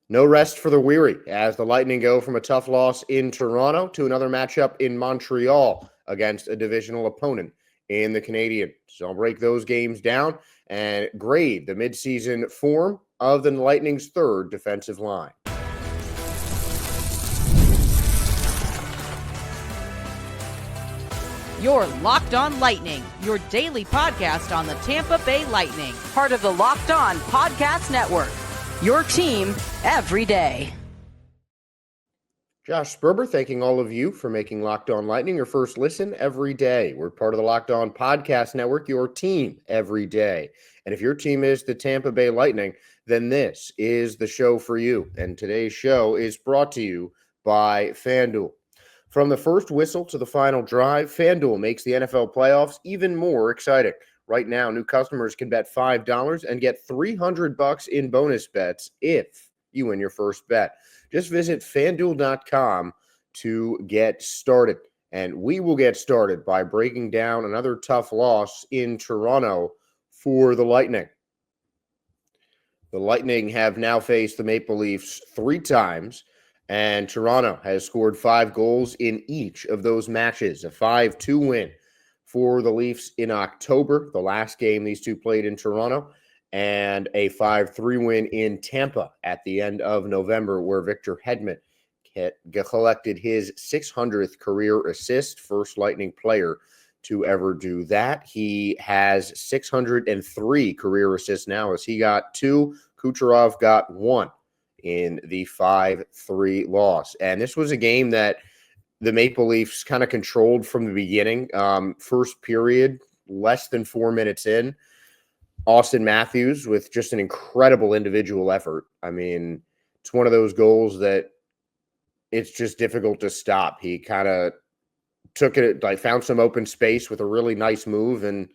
No rest for the weary as the Lightning go from a tough loss in Toronto to another matchup in Montreal against a divisional opponent in the Canadiens. So I'll break those games down and grade the midseason form of the Lightning's third defensive line. You're Locked On Lightning, your daily podcast on the Tampa Bay Lightning, part of the Locked On Podcast Network, your team every day. Josh Sperber, thanking all of you for making Locked On Lightning your first listen every day. We're part of the Locked On Podcast Network, your team every day. And if your team is the Tampa Bay Lightning, then this is the show for you. And today's show is brought to you by FanDuel. From the first whistle to the final drive, FanDuel makes the NFL playoffs even more exciting. Right now, new customers can bet $5 and get $300 in bonus bets if you win your first bet. Just visit FanDuel.com to get started. And we will get started by breaking down another tough loss in Toronto for the Lightning. The Lightning have now faced the Maple Leafs 3 times, and Toronto has scored 5 goals in each of those matches, a 5-2 win for the Leafs in October, the last game these two played in Toronto, and a 5-3 win in Tampa at the end of November, where Victor Hedman collected his 600th career assist, first Lightning player to ever do that. He has 603 career assists now, as he got 2, Kucherov got 1 in the 5-3 loss. And this was a game that the Maple Leafs kind of controlled from the beginning. First period, less than 4 minutes in, Austin Matthews with just an incredible individual effort. I mean, it's one of those goals that it's just difficult to stop. He kind of took it, found some open space with a really nice move and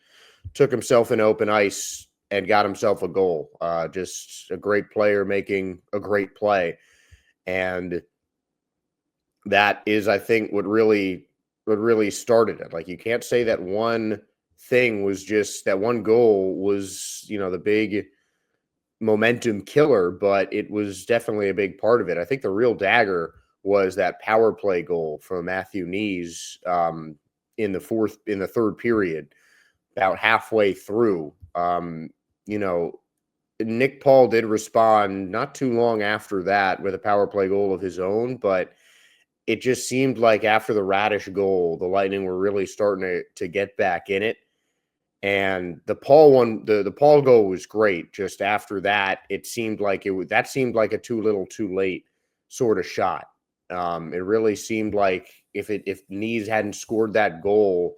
took himself in open ice and got himself a goal. Just a great player making a great play. And that is, I think, what really started it. You can't say that one thing was just that one goal was, the big momentum killer, but it was definitely a big part of it. I think the real dagger was that power play goal from Matthew Knees in the third period, about halfway through. Nick Paul did respond not too long after that with a power play goal of his own, but it just seemed like after the Radish goal, the Lightning were really starting to get back in it. And the Paul one, the Paul goal was great. Just after that, it seemed like that seemed like a too little, too late sort of shot. It really seemed like if Knees hadn't scored that goal,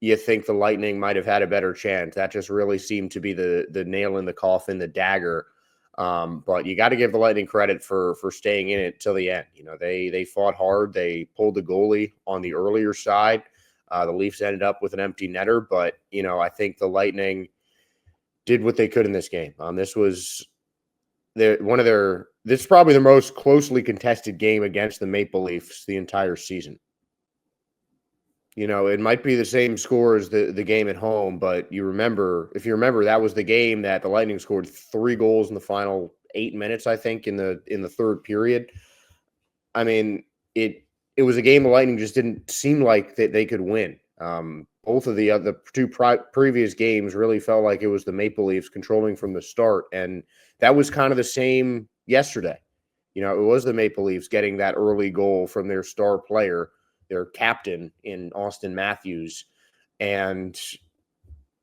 you think the Lightning might have had a better chance. That just really seemed to be the nail in the coffin, the dagger. But you got to give the Lightning credit for staying in it till the end. They fought hard. They pulled the goalie on the earlier side. The Leafs ended up with an empty netter, but I think the Lightning did what they could in this game. This was this is probably the most closely contested game against the Maple Leafs the entire season. It might be the same score as the game at home, but if you remember, that was the game that the Lightning scored 3 goals in the final 8 minutes, I think, in the third period. I mean, it was a game the Lightning just didn't seem like that they could win. Both of the two previous games really felt like it was the Maple Leafs controlling from the start, and that was kind of the same yesterday. It was the Maple Leafs getting that early goal from their star player, their captain in Austin Matthews, and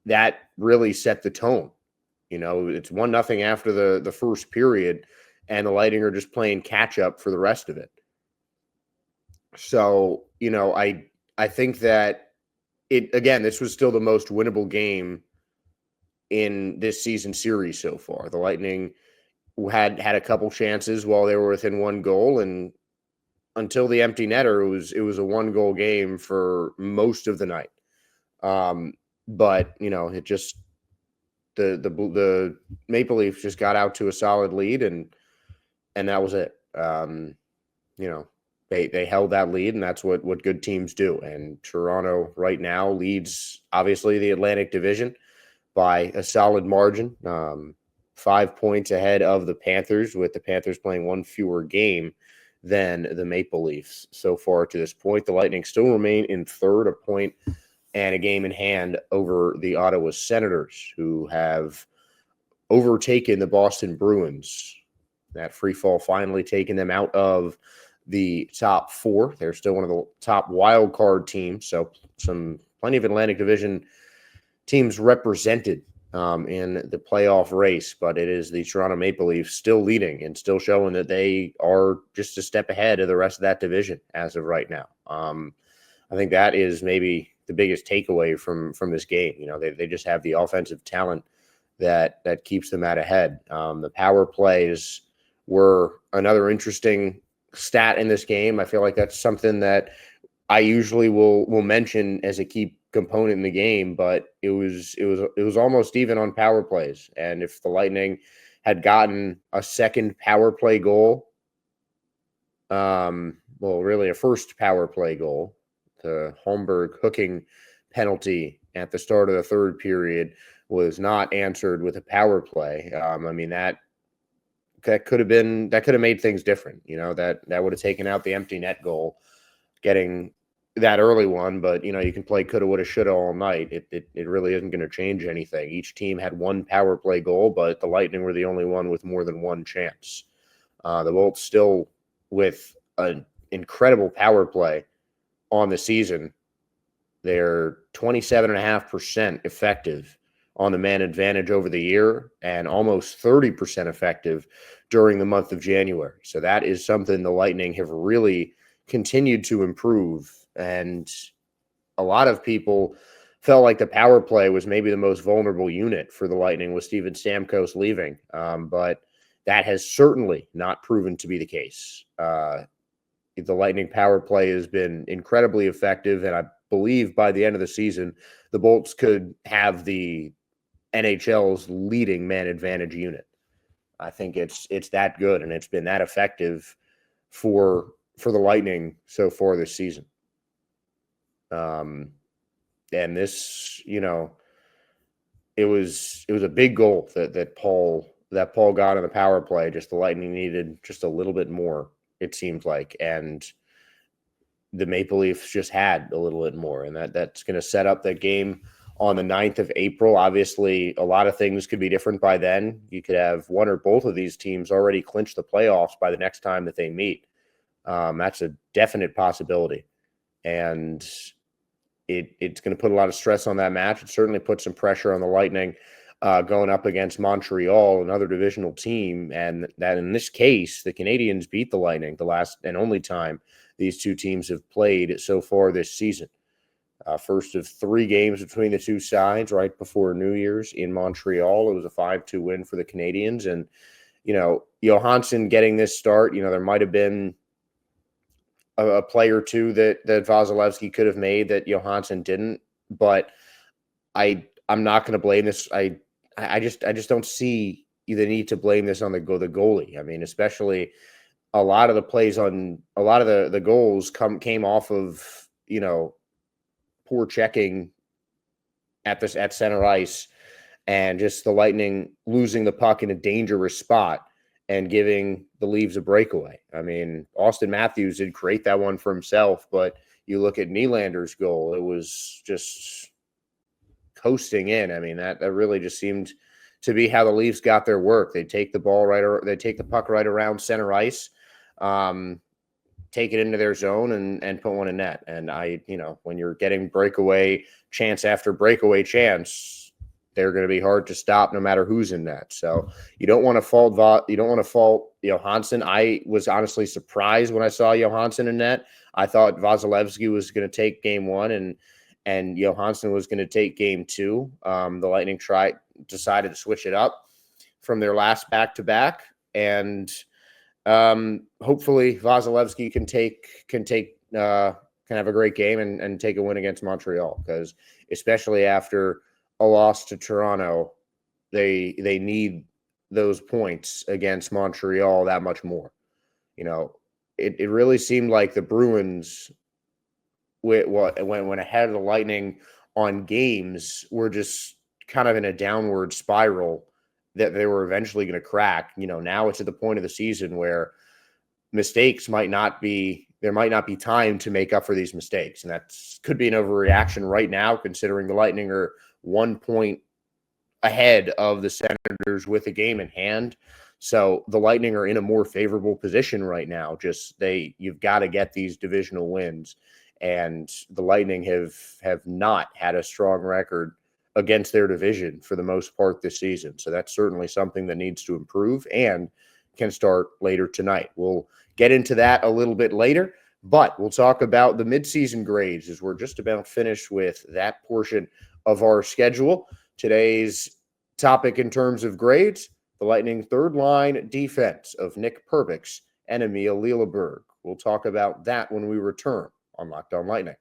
that really set the tone. It's 1-0 after the first period, and the Lightning are just playing catch up for the rest of it. So, I think that this was still the most winnable game in this season series so far. The Lightning had a couple chances while they were within 1 goal, and until the empty netter, it was a 1-goal game for most of the night. But it just the Maple Leafs just got out to a solid lead, and that was it. They held that lead, and that's what good teams do. And Toronto right now leads, obviously, the Atlantic Division by a solid margin. 5 points ahead of the Panthers, with the Panthers playing one fewer game than the Maple Leafs so far to this point. The Lightning still remain in third, a point and a game in hand over the Ottawa Senators, who have overtaken the Boston Bruins. That free fall finally taking them out of the top four. They're still one of the top wild card teams, so plenty of Atlantic Division teams represented in the playoff race, but it is the Toronto Maple Leafs still leading and still showing that they are just a step ahead of the rest of that division as of right now. I think that is maybe the biggest takeaway from this game. You know, they just have the offensive talent that keeps them out ahead. The power plays were another interesting stat in this game. I feel like that's something that I usually will mention as a key component in the game, but it was almost even on power plays. And if the Lightning had gotten a second power play goal, really a first power play goal, the Holmberg hooking penalty at the start of the third period was not answered with a power play. That could have made things different. You know, that would have taken out the empty net goal, getting that early one. But you know, you can play coulda, woulda, shoulda all night. It really isn't going to change anything. Each team had one power play goal, but the Lightning were the only one with more than one chance. The Bolts still with an incredible power play on the season. They're 27.5% effective on the man advantage over the year, and almost 30% effective during the month of January. So that is something the Lightning have really continued to improve. And a lot of people felt like the power play was maybe the most vulnerable unit for the Lightning with Steven Stamkos leaving. But that has certainly not proven to be the case. The Lightning power play has been incredibly effective, and I believe by the end of the season, the Bolts could have the NHL's leading man advantage unit. I think it's that good, and it's been that effective for the Lightning so far this season. And this, you know, it was a big goal that Paul got on the power play. Just the Lightning needed just a little bit more, it seemed like, and the Maple Leafs just had a little bit more, and that's going to set up that game on the 9th of April. Obviously, a lot of things could be different by then. You could have one or both of these teams already clinch the playoffs by the next time that they meet. That's a definite possibility. And it's going to put a lot of stress on that match. It certainly puts some pressure on the Lightning going up against Montreal, another divisional team. And that in this case, the Canadiens beat the Lightning the last and only time these two teams have played so far this season. First of 3 games between the two sides right before New Year's in Montreal. It was a 5-2 win for the Canadiens. And, you know, Johansson getting this start, you know, there might have been a play or two that Vasilevsky could have made that Johansson didn't. But I'm not going to blame this. I just don't see the need to blame this on the goalie. I mean, especially a lot of the plays on a lot of the goals came off of, you know, poor checking at center ice, and just the Lightning losing the puck in a dangerous spot and giving the Leafs a breakaway. I mean, Austin Matthews did create that one for himself, but you look at Nylander's goal, it was just coasting in. I mean, that really just seemed to be how the Leafs got their work. They take the puck right around center ice, take it into their zone and put one in net. And when you're getting breakaway chance after breakaway chance, they're going to be hard to stop no matter who's in net. So you don't want to fault Johansson. I was honestly surprised when I saw Johansson in net. I thought Vasilevsky was going to take game 1 and Johansson was going to take game 2. The Lightning decided to switch it up from their last back-to-back, and hopefully Vasilevsky can have a great game and take a win against Montreal, because especially after a loss to Toronto, they need those points against Montreal that much more. You know, it really seemed like the Bruins went ahead of the Lightning on games were just kind of in a downward spiral that they were eventually going to crack. Now it's at the point of the season where mistakes might not be time to make up for these mistakes. And that could be an overreaction right now, considering the Lightning are 1 point ahead of the Senators with a game in hand. So the Lightning are in a more favorable position right now. You've got to get these divisional wins. And the Lightning have not had a strong record against their division for the most part this season. So that's certainly something that needs to improve and can start later tonight. We'll get into that a little bit later, but we'll talk about the midseason grades as we're just about finished with that portion of our schedule. Today's topic in terms of grades, the Lightning third line defense of Nick Perbix and Emil Lilleberg. We'll talk about that when we return on Locked On Lightning.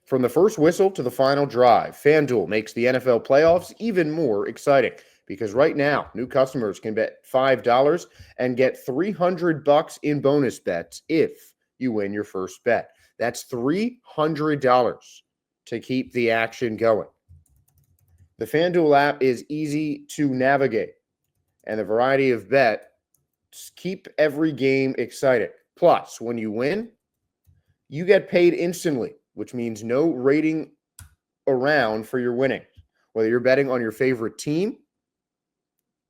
From the first whistle to the final drive, FanDuel makes the NFL playoffs even more exciting because right now, new customers can bet $5 and get $300 in bonus bets if you win your first bet. That's $300 to keep the action going. The FanDuel app is easy to navigate, and the variety of bets keep every game exciting. Plus, when you win, you get paid instantly, which means no waiting around for your winnings. Whether you're betting on your favorite team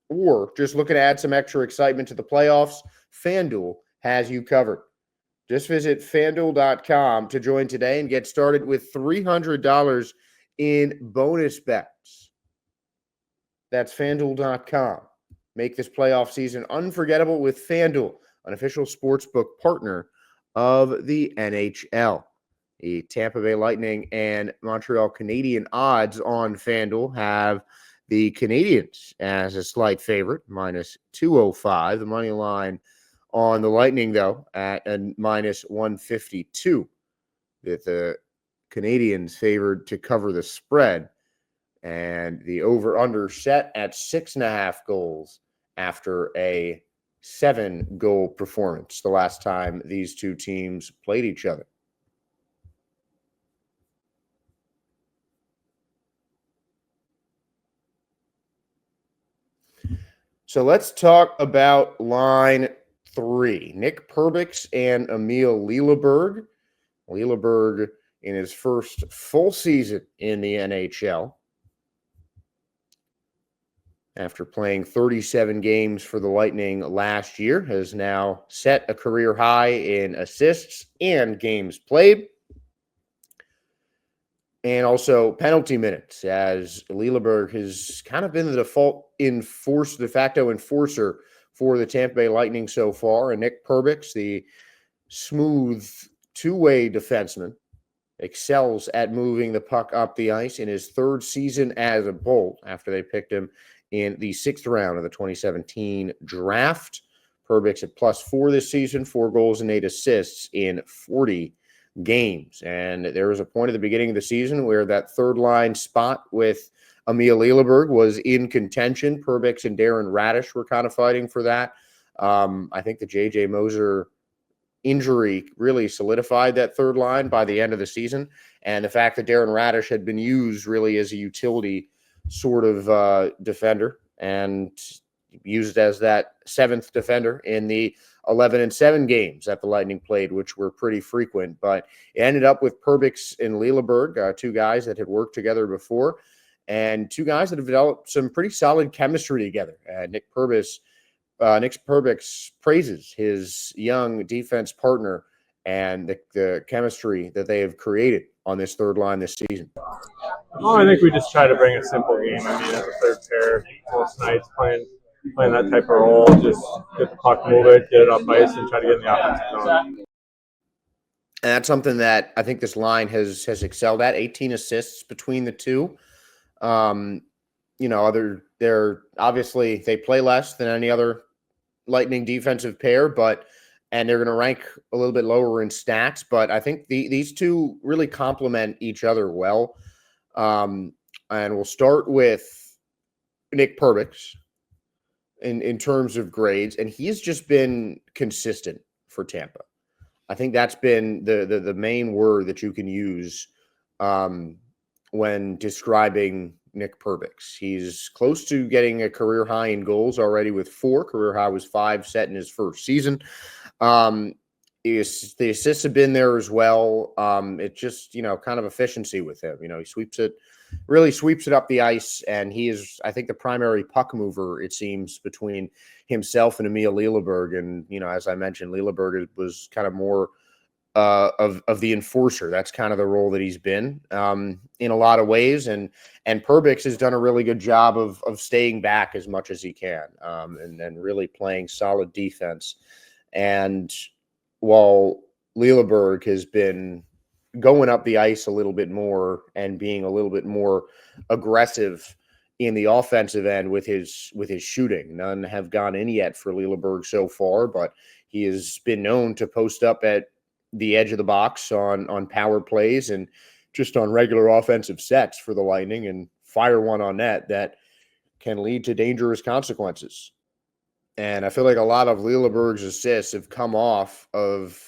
or just looking to add some extra excitement to the playoffs, FanDuel has you covered. Just visit FanDuel.com to join today and get started with $300 in bonus bets. That's FanDuel.com. Make this playoff season unforgettable with FanDuel, an official sportsbook partner of the NHL. The Tampa Bay Lightning and Montreal Canadiens odds on FanDuel have the Canadiens as a slight favorite, minus 205. The money line on the Lightning, though, at a minus 152. With the Canadiens favored to cover the spread. And the over-under set at 6.5 goals after a 7-goal performance the last time these two teams played each other. So let's talk about line 3. Nick Perbix and Emil Lilleberg. Lilleberg in his first full season in the NHL. After playing 37 games for the Lightning last year, has now set a career high in assists and games played. And also penalty minutes, as Lilleberg has kind of been the de facto enforcer for the Tampa Bay Lightning so far. And Nick Perbix, the smooth two-way defenseman, excels at moving the puck up the ice in his third season as a Bolt after they picked him in the 6th round of the 2017 draft. Perbix at +4 this season, 4 goals and 8 assists in 40 games. And there was a point at the beginning of the season where that third line spot with Emil Lilleberg was in contention. Perbix and Darren Radish were kind of fighting for that. I think the J.J. Moser injury really solidified that third line by the end of the season. And the fact that Darren Radish had been used really as a utility sort of defender and used as that 7th defender in the 11-7 games that the Lightning played, which were pretty frequent. But it ended up with Perbix and Lilleberg, two guys that had worked together before, and two guys that have developed some pretty solid chemistry together. Nick Perbix praises his young defense partner and the chemistry that they have created on this third line this season. Oh, I think we just try to bring a simple game. I mean, as a third pair, most nights playing that type of role, just get the puck, move it, get it up ice, and try to get in the offensive zone. And that's something that I think this line has excelled at. 18 assists between the two. They're obviously they play less than any other Lightning defensive pair, and they're going to rank a little bit lower in stats. But I think these two really complement each other well. And we'll start with Nick Perbix in terms of grades, and he's just been consistent for Tampa. I think that's been the main word that you can use when describing Nick Perbix. He's close to getting a career high in goals already with 4. Career high was 5 set in his first season. The assists have been there as well. It's just, kind of efficiency with him. He really sweeps it up the ice, and he is, I think, the primary puck mover, it seems, between himself and Emil Lilleberg. And, as I mentioned, Lilleberg was kind of more of the enforcer. That's kind of the role that he's been in a lot of ways. And Perbix has done a really good job of staying back as much as he can and really playing solid defense. And while Lilleberg has been going up the ice a little bit more and being a little bit more aggressive in the offensive end with his shooting, none have gone in yet for Lilleberg so far, but he has been known to post up at the edge of the box on power plays and just on regular offensive sets for the Lightning and fire one on net that can lead to dangerous consequences. And I feel like a lot of Lilleberg's assists have come off of,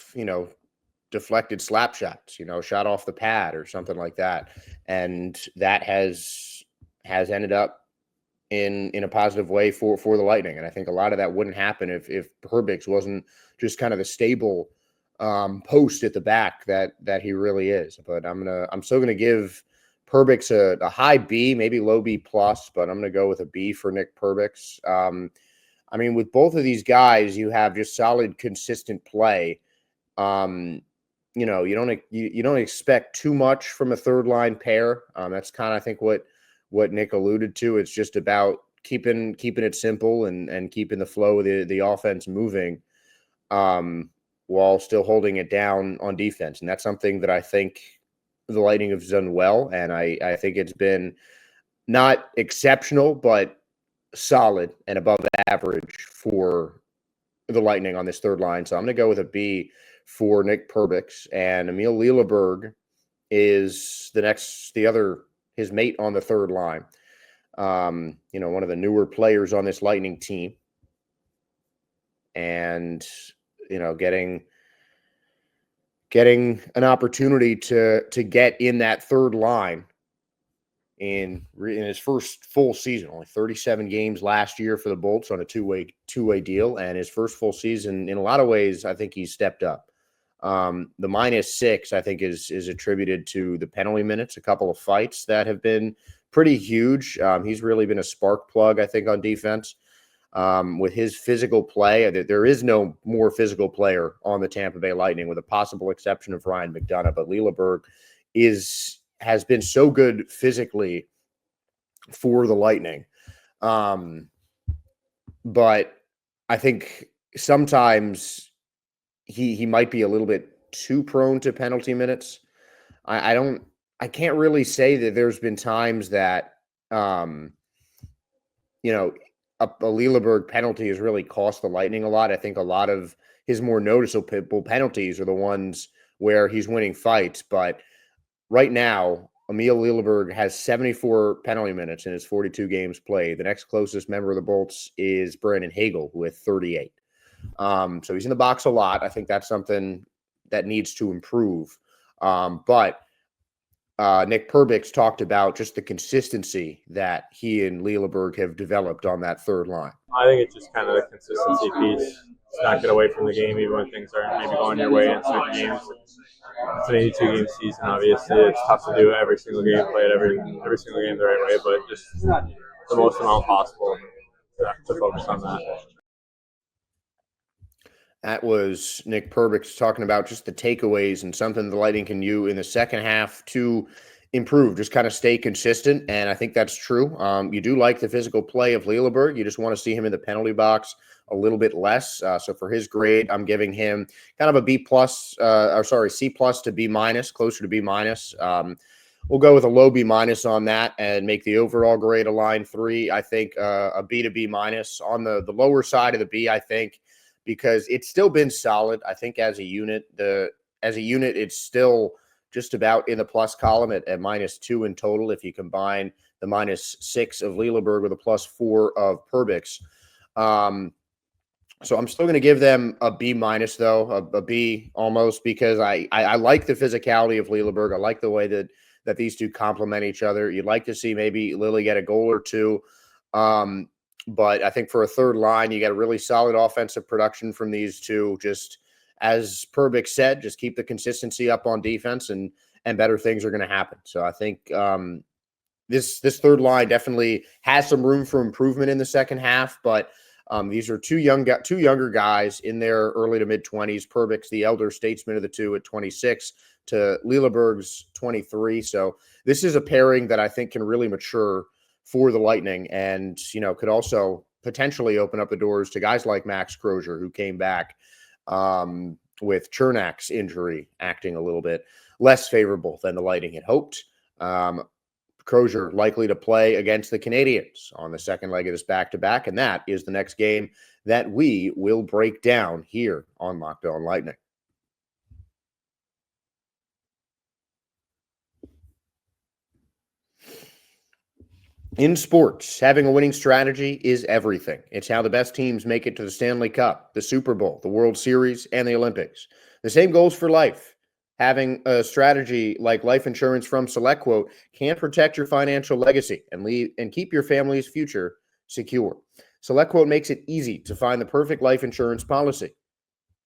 deflected slap shots, shot off the pad or something like that. And that has ended up in a positive way for the Lightning. And I think a lot of that wouldn't happen if Perbix wasn't just kind of the stable post at the back that he really is. But I'm still gonna give Perbix a high B, maybe low B plus, but I'm gonna go with a B for Nick Perbix. With both of these guys, you have just solid, consistent play. You don't expect too much from a third line pair. That's kind of, I think, what Nick alluded to. It's just about keeping it simple and keeping the flow of the offense moving. While still holding it down on defense. And that's something that I think the Lightning have done well. And I think it's been not exceptional, but solid and above average for the Lightning on this third line. So I'm going to go with a B for Nick Perbix. And Emil Lilleberg is his mate on the third line. One of the newer players on this Lightning team. And getting an opportunity to get in that third line in his first full season. Only 37 games last year for the Bolts on a two-way deal, and his first full season, in a lot of ways, I think he's stepped up. The -6, I think, is attributed to the penalty minutes, a couple of fights that have been pretty huge. He's really been a spark plug, I think, on defense. With his physical play, there is no more physical player on the Tampa Bay Lightning, with a possible exception of Ryan McDonagh. But Lilleberg has been so good physically for the Lightning. But I think sometimes he might be a little bit too prone to penalty minutes. I can't really say that there's been times that a Lilleberg penalty has really cost the Lightning a lot. I think a lot of his more noticeable penalties are the ones where he's winning fights. But right now, Emil Lilleberg has 74 penalty minutes in his 42 games played. The next closest member of the Bolts is Brandon Hagel with 38. So he's in the box a lot. I think that's something that needs to improve. But Nick Perbix talked about just the consistency that he and Lilleberg have developed on that third line. I think it's just kind of the consistency piece. It's not get away from the game even when things aren't maybe going your way in certain games. It's an 82-game season, obviously. It's tough to do every single game, play it every single game the right way, but just the most amount possible to focus on that. That was Nick Perbix talking about just the takeaways and something the Lightning can do in the second half to improve, just kind of stay consistent. And I think that's true. You do like the physical play of Lilleberg. You just want to see him in the penalty box a little bit less. So for his grade, I'm giving him kind of a C plus to B minus, closer to B minus. We'll go with a low B minus on that and make the overall grade a line 3. I think a B to B minus on the lower side of the B, I think, because it's still been solid. I think as a unit, it's still just about in the plus column at -2 in total if you combine the -6 of Lilleberg with a +4 of Perbix. So I'm still going to give them a B minus, though, a B almost, because I like the physicality of Lilleberg. I like the way that that these two complement each other. You'd like to see maybe Lily get a goal or two. But I think for a third line, you got a really solid offensive production from these two. Just as Perbix said, just keep the consistency up on defense and better things are going to happen. So I think this third line definitely has some room for improvement in the second half, but these are two younger guys in their early to mid-20s. Perbix, the elder statesman of the two, at 26, to Lilleberg's 23. So this is a pairing that I think can really mature for the Lightning and, could also potentially open up the doors to guys like Max Crozier, who came back with Chernak's injury acting a little bit less favorable than the Lightning had hoped. Crozier likely to play against the Canadiens on the second leg of this back-to-back, and that is the next game that we will break down here on Locked On Lightning. In sports, having a winning strategy is everything. It's how the best teams make it to the Stanley Cup, the Super Bowl, the World Series, and the Olympics. The same goes for life. Having a strategy like life insurance from SelectQuote can protect your financial legacy and keep your family's future secure. SelectQuote makes it easy to find the perfect life insurance policy.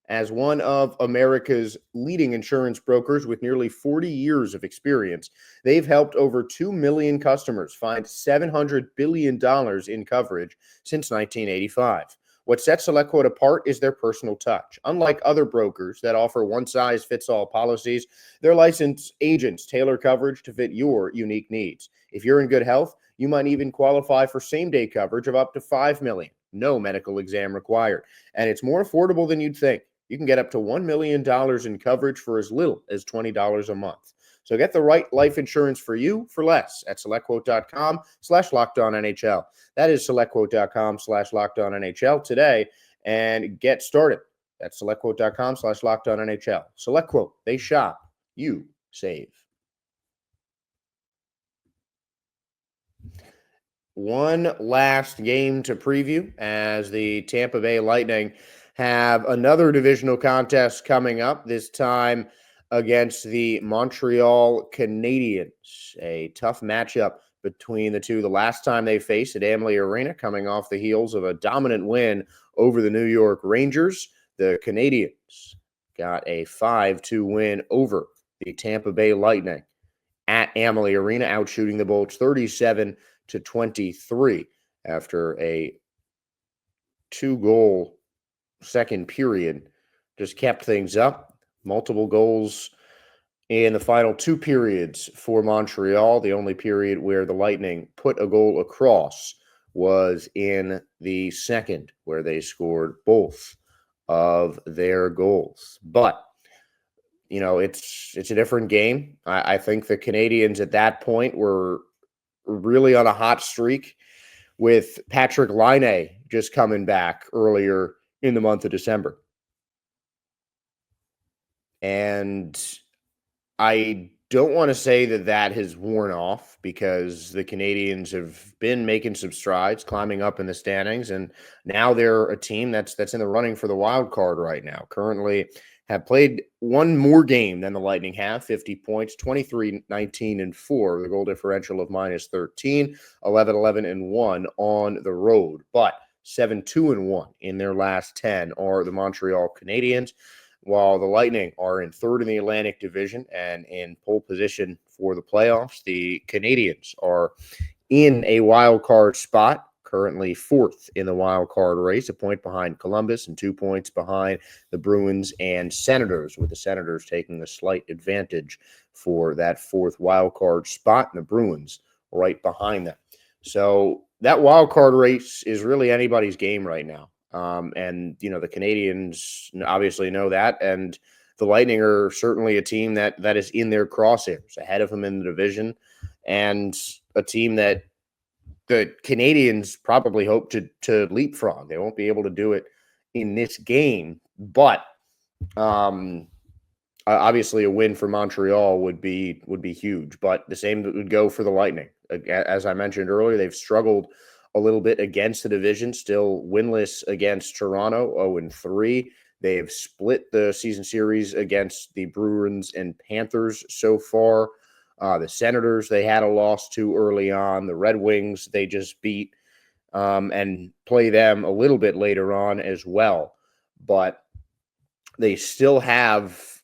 As one of America's leading insurance brokers with nearly 40 years of experience, they've helped over 2 million customers find $700 billion in coverage since 1985. What sets SelectQuote apart is their personal touch. Unlike other brokers that offer one-size-fits-all policies, their licensed agents tailor coverage to fit your unique needs. If you're in good health, you might even qualify for same-day coverage of up to $5 million. No medical exam required. And it's more affordable than you'd think. You can get up to $1 million in coverage for as little as $20 a month. So get the right life insurance for you for less at SelectQuote.com/LockedOnNHL. That is SelectQuote.com/LockedOnNHL today and get started. That's SelectQuote.com/LockedOnNHL. SelectQuote, they shop, you save. One last game to preview as the Tampa Bay Lightning have another divisional contest coming up, this time against the Montreal Canadiens. A tough matchup between the two. The last time they faced at Amalie Arena, coming off the heels of a dominant win over the New York Rangers, the Canadiens got a 5-2 win over the Tampa Bay Lightning at Amalie Arena, outshooting the Bolts 37-23 after a 2-goal second period. Just kept things up. Multiple goals in the final 2 periods for Montreal. The only period where the Lightning put a goal across was in the second, where they scored both of their goals. But, it's a different game. I think the Canadiens at that point were really on a hot streak, with Patrick Laine just coming back earlier in the month of December. And I don't want to say that has worn off, because the Canadiens have been making some strides, climbing up in the standings, and now they're a team that's in the running for the wild card right now. Currently have played one more game than the Lightning have, 50 points, 23-19-4, the goal differential of -13, 11-11-1 on the road. But 7-2-1 in their last 10 are the Montreal Canadiens, while the Lightning are in third in the Atlantic Division and in pole position for the playoffs. The Canadiens are in a wild card spot, currently fourth in the wild card race, a point behind Columbus and 2 points behind the Bruins and Senators, with the Senators taking a slight advantage for that fourth wild card spot, and the Bruins right behind them. So that wild card race is really anybody's game right now. And the Canadiens obviously know that, and the Lightning are certainly a team that is in their crosshairs, ahead of them in the division, and a team that the Canadiens probably hope to leapfrog. They won't be able to do it in this game, but obviously a win for Montreal would be huge. But the same would go for the Lightning. As I mentioned earlier, they've struggled a little bit against the division, still winless against Toronto, 0-3. They've split the season series against the Bruins and Panthers so far. The Senators, they had a loss to early on. The Red Wings, they just beat and play them a little bit later on as well. But they still have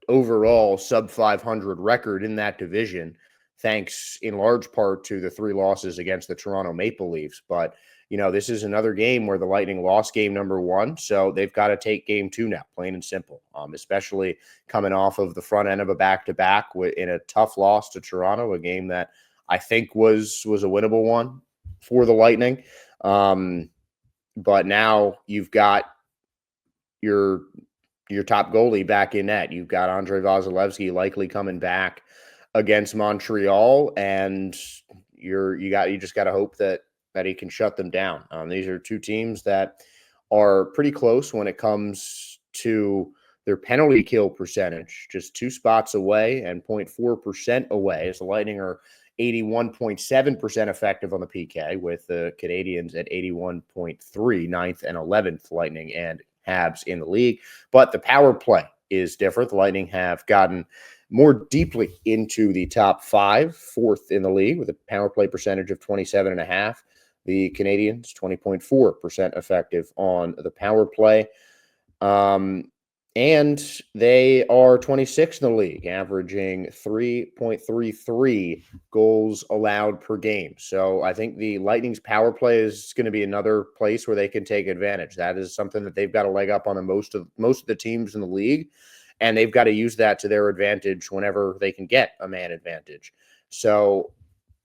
overall sub 500 record in that division, thanks in large part to the 3 losses against the Toronto Maple Leafs. But, this is another game where the Lightning lost game number 1. So they've got to take game 2 now, plain and simple, especially coming off of the front end of a back-to-back in a tough loss to Toronto, a game that I think was a winnable one for the Lightning. But now you've got your top goalie back in net. You've got Andrei Vasilevsky likely coming back against Montreal, and you just got to hope that he can shut them down. These are 2 teams that are pretty close when it comes to their penalty kill percentage, just 2 spots away and 0.4% away, as the Lightning are 81.7% effective on the PK, with the Canadiens at 81.3, 9th and 11th, Lightning and Habs in the league. But the power play is different. The Lightning have gotten more deeply into the top 5, 4th in the league, with a power play percentage of 27.5. The Canadiens, 20.4% effective on the power play. And they are 26th in the league, averaging 3.33 goals allowed per game. So I think the Lightning's power play is going to be another place where they can take advantage. That is something that they've got a leg up on most of the teams in the league, and they've got to use that to their advantage whenever they can get a man advantage. So,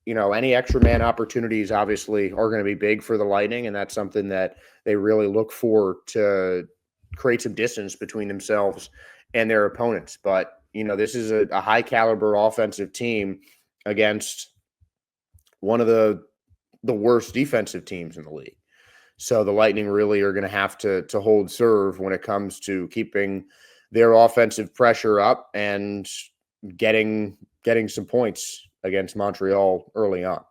any extra man opportunities obviously are going to be big for the Lightning, and that's something that they really look for to create some distance between themselves and their opponents. But, this is a high caliber offensive team against one of the worst defensive teams in the league. So the Lightning really are going to have to hold serve when it comes to keeping their offensive pressure up and getting some points against Montreal early on.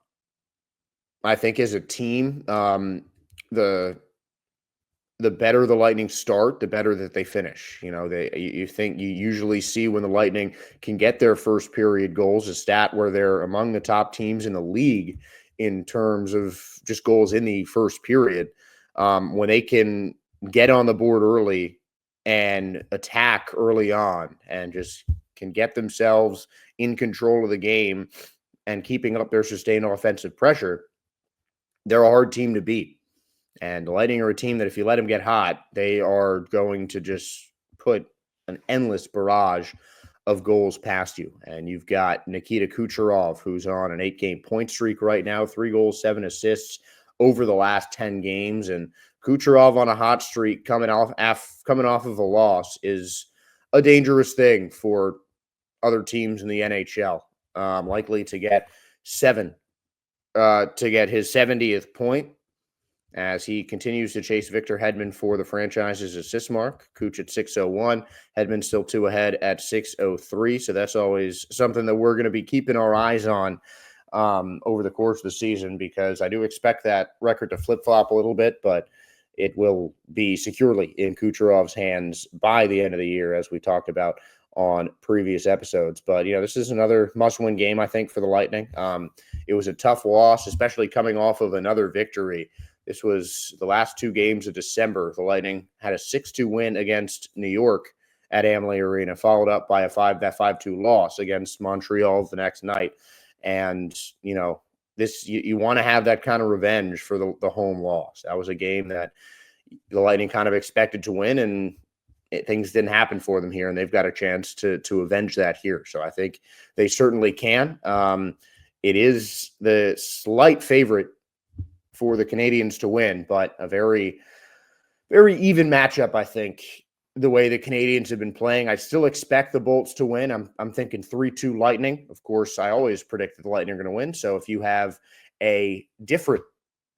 I think as a team, the better the Lightning start, the better that they finish. You usually see when the Lightning can get their first period goals, a stat where they're among the top teams in the league in terms of just goals in the first period. When they can get on the board early and attack early on and just can get themselves in control of the game and keeping up their sustained offensive pressure, they're a hard team to beat. And the Lightning are a team that if you let them get hot, they are going to just put an endless barrage of goals past you. And you've got Nikita Kucherov, who's on an 8-game point streak right now, 3 goals, 7 assists over the last 10 games. And Kucherov on a hot streak coming off of a loss is a dangerous thing for other teams in the NHL. Likely to get his 70th point, as he continues to chase Victor Hedman for the franchise's assist mark. Kuch at 601, Hedman still 2 ahead at 603. So that's always something that we're going to be keeping our eyes on over the course of the season, because I do expect that record to flip-flop a little bit, but it will be securely in Kucherov's hands by the end of the year, as we talked about on previous episodes. But, this is another must-win game, I think, for the Lightning. It was a tough loss, especially coming off of another victory. This was the last 2 games of December. The Lightning had a 6-2 win against New York at Amalie Arena, followed up by a 5-2 loss against Montreal the next night. And, you want to have that kind of revenge for the home loss. That was a game that the Lightning kind of expected to win, and things didn't happen for them here, and they've got a chance to avenge that here. So I think they certainly can. It is the slight favorite for the Canadiens to win, but a very, very even matchup, I think, the way the Canadiens have been playing. I still expect the Bolts to win. I'm thinking 3-2 Lightning. Of course, I always predict that the Lightning are going to win. So if you have a different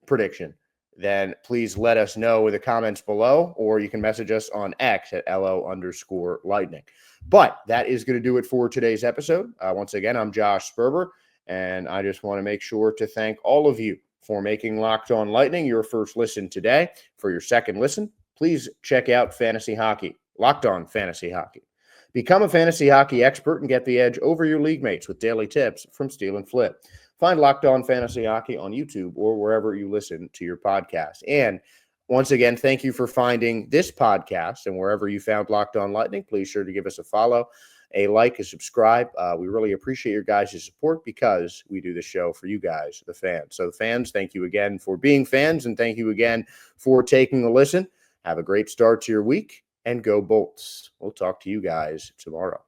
prediction, then please let us know in the comments below, or you can message us on X at LO_Lightning. But that is going to do it for today's episode. Once again, I'm Josh Sperber, and I just want to make sure to thank all of you for making Locked On Lightning your first listen today. For your second listen, please check out Fantasy Hockey, Locked On Fantasy Hockey, Become a fantasy hockey expert and get the edge over your league mates with daily tips from Steal and Flip. Find Locked On Fantasy Hockey on YouTube or wherever you listen to your podcast. And once again, thank you for finding this podcast, and wherever you found Locked On Lightning, please sure to give us a follow, a like, a subscribe. We really appreciate your guys' support because we do the show for you guys, the fans. So fans, thank you again for being fans, and thank you again for taking a listen. Have a great start to your week, and go Bolts. We'll talk to you guys tomorrow.